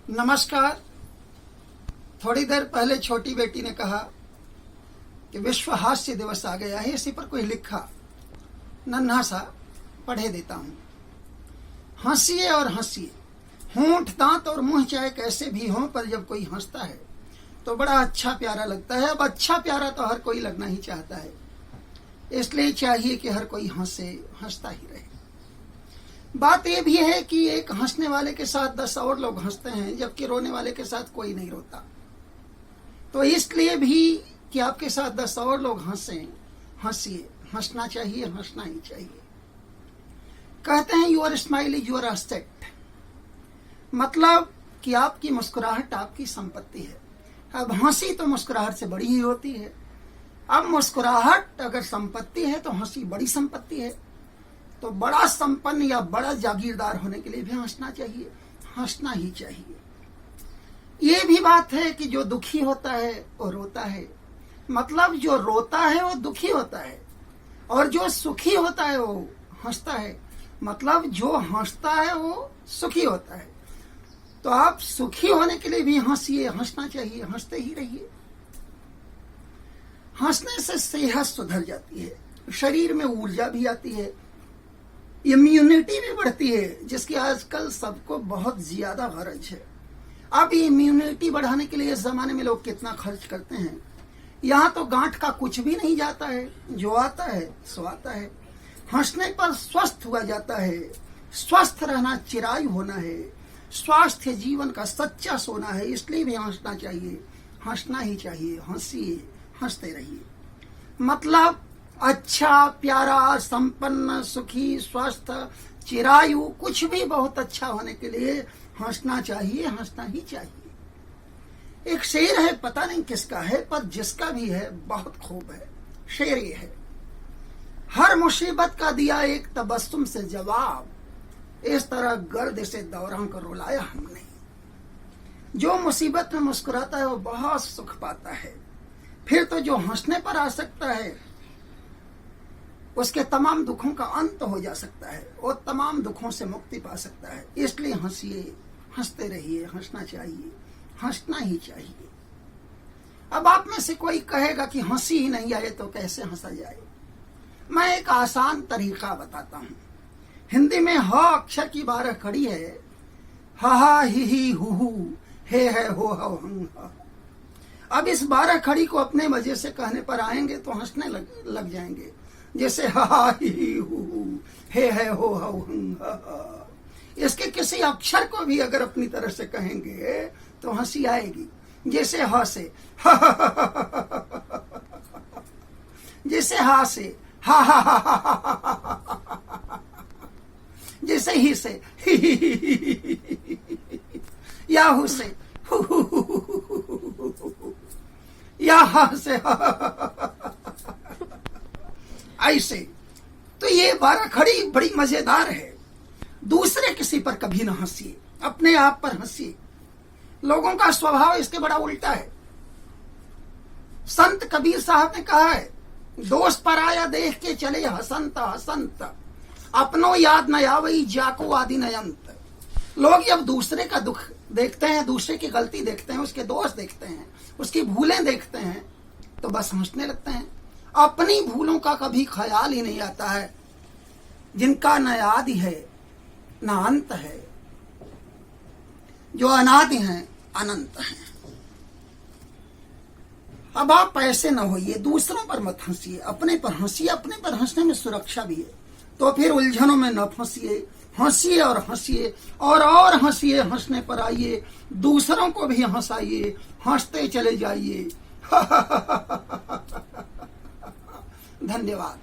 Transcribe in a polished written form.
नमस्कार। थोड़ी देर पहले छोटी बेटी ने कहा कि विश्व हास्य दिवस आ गया है, इसी पर कोई लिखा, नन्हा सा पढ़े देता हूं। हंसिए और हंसिए, होंठ दांत और मुंह चाहे कैसे भी हों, पर जब कोई हंसता है तो बड़ा अच्छा प्यारा लगता है। अब अच्छा प्यारा तो हर कोई लगना ही चाहता है, इसलिए चाहिए कि हर कोई हंसे, हंसता ही रहे। बात यह भी है कि एक हंसने वाले के साथ 10 और लोग हंसते हैं, जबकि रोने वाले के साथ कोई नहीं रोता। तो इसलिए भी कि आपके साथ 10 और लोग हंसें, हंसिए, हंसना चाहिए, हंसना ही चाहिए। कहते हैं your smile is your asset, मतलब कि आपकी मुस्कुराहट आपकी संपत्ति है। अब हंसी तो मुस्कुराहट से बड़ी ही होती है। अब मुस्कुराहट अगर संपत्ति है तो हंसी बड़ी संपत्ति है। तो बड़ा संपन्न या बड़ा जागीरदार होने के लिए भी हंसना चाहिए, हंसना ही चाहिए। ये भी बात है कि जो दुखी होता है वो रोता है, मतलब जो रोता है वो दुखी होता है, और जो सुखी होता है वो हंसता है, मतलब जो हंसता है वो सुखी होता है। तो आप सुखी होने के लिए भी हंसिए, हंसना चाहिए, हंसते ही रहिए। हंसने से सेहत सुधर जाती है, शरीर में ऊर्जा भी आती है, इम्यूनिटी भी बढ़ती है, जिसकी आजकल सबको बहुत ज्यादा गरज है। अब इम्यूनिटी बढ़ाने के लिए इस जमाने में लोग कितना खर्च करते हैं। यहाँ तो गांठ का कुछ भी नहीं जाता है, जो आता है सो आता है। हंसने पर स्वस्थ हुआ जाता है। स्वस्थ रहना चिरायु होना है, स्वास्थ्य जीवन का सच्चा सोना है। इसलिए भी हंसना चाहिए, हंसना ही चाहिए। हंसिए, हंसते रहिए, मतलब अच्छा, प्यारा, संपन्न, सुखी, स्वस्थ, चिरायु, कुछ भी बहुत अच्छा होने के लिए हंसना चाहिए, हंसना ही चाहिए। एक शेर है, पता नहीं किसका है, पर जिसका भी है बहुत खूब है। शेर ये है, हर मुसीबत का दिया एक तबस्सुम से जवाब, इस तरह गर्द से दौरान कर रुलाया हमने। जो मुसीबत में मुस्कुराता है वो बहुत सुख पाता है। फिर तो जो हंसने पर आ सकता है उसके तमाम दुखों का अंत हो जा सकता है, वो तमाम दुखों से मुक्ति पा सकता है। इसलिए हंसिए, हंसते रहिए, हंसना चाहिए, हंसना ही चाहिए। अब आप में से कोई कहेगा कि हंसी ही नहीं आए तो कैसे हंसा जाए। मैं एक आसान तरीका बताता हूं। हिंदी में ह अक्षर की 12 कड़ी है, हा ही हु हे है हो हंग। अब इस 12 खड़ी को अपने मजे से कहने पर आएंगे तो हंसने लग जाएंगे। जैसे हा ही हु हे है हो हंग। इसके किसी अक्षर को भी अगर अपनी तरह से कहेंगे तो हंसी आएगी। जैसे ह से जैसे हा से हा हा हा हा, जैसे ही से या हु से या हा से ऐसे। तो ये 12 खड़ी बड़ी मजेदार है। दूसरे किसी पर कभी ना हंसिए, अपने आप पर हंसिए। लोगों का स्वभाव इसके बड़ा उल्टा है। संत कबीर साहब ने कहा है, दोस्त पर आया देख के चले हसंत हसंत, अपनों याद न आवई जाको आदि नयंत। लोग जब दूसरे का दुख देखते हैं, दूसरे की गलती देखते हैं, उसके दोष देखते हैं, उसकी भूलें देखते हैं, तो बस हंसने लगते हैं। अपनी भूलों का कभी ख्याल ही नहीं आता है। जिनका न आदि है न अंत है, जो अनादि हैं अनंत हैं। अब आप ऐसे न होइए, दूसरों पर मत हंसिए, अपने पर हंसिए। अपने पर हंसने में सुरक्षा भी है। तो फिर उलझनों में न फंसिए, हंसिए और हंसिए और हंसिए। हंसने पर आइए, दूसरों को भी हंसाइए, हंसते चले जाइए। धन्यवाद।